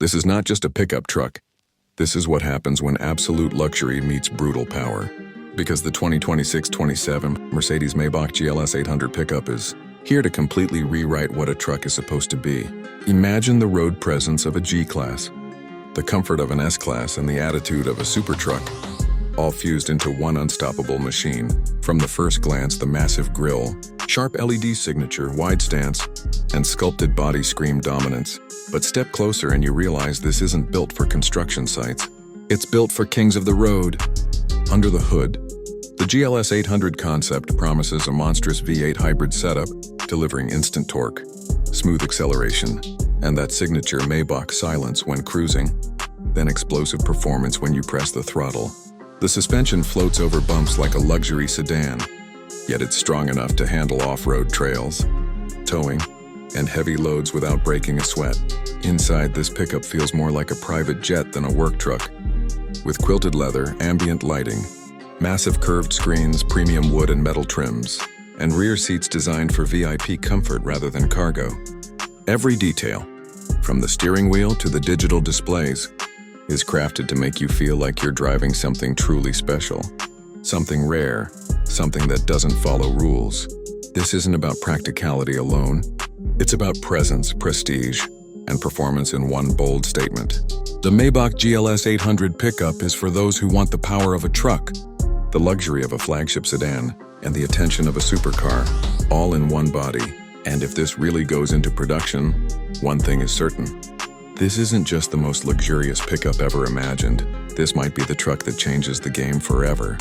This is not just a pickup truck. This is what happens when absolute luxury meets brutal power. Because the 2026-27 Mercedes-Maybach GLS 800 pickup is here to completely rewrite what a truck is supposed to be. Imagine the road presence of a G-Class, the comfort of an S-Class, and the attitude of a super truck, all fused into one unstoppable machine. From the first glance, the massive grille, sharp LED signature, wide stance, and sculpted body scream dominance. But step closer and you realize this isn't built for construction sites. It's built for kings of the road. Under the hood, the GLS 800 concept promises a monstrous V8 hybrid setup, delivering instant torque, smooth acceleration, and that signature Maybach silence when cruising, then explosive performance when you press the throttle. The suspension floats over bumps like a luxury sedan, yet it's strong enough to handle off-road trails, towing, and heavy loads without breaking a sweat. Inside, this pickup feels more like a private jet than a work truck. With quilted leather, ambient lighting, massive curved screens, premium wood and metal trims, and rear seats designed for VIP comfort rather than cargo. Every detail, from the steering wheel to the digital displays, is crafted to make you feel like you're driving something truly special. Something rare, something that doesn't follow rules. This isn't about practicality alone. It's about presence, prestige, and performance in one bold statement. The Maybach GLS 800 pickup is for those who want the power of a truck, the luxury of a flagship sedan, and the attention of a supercar, all in one body. And if this really goes into production, one thing is certain. This isn't just the most luxurious pickup ever imagined. This might be the truck that changes the game forever.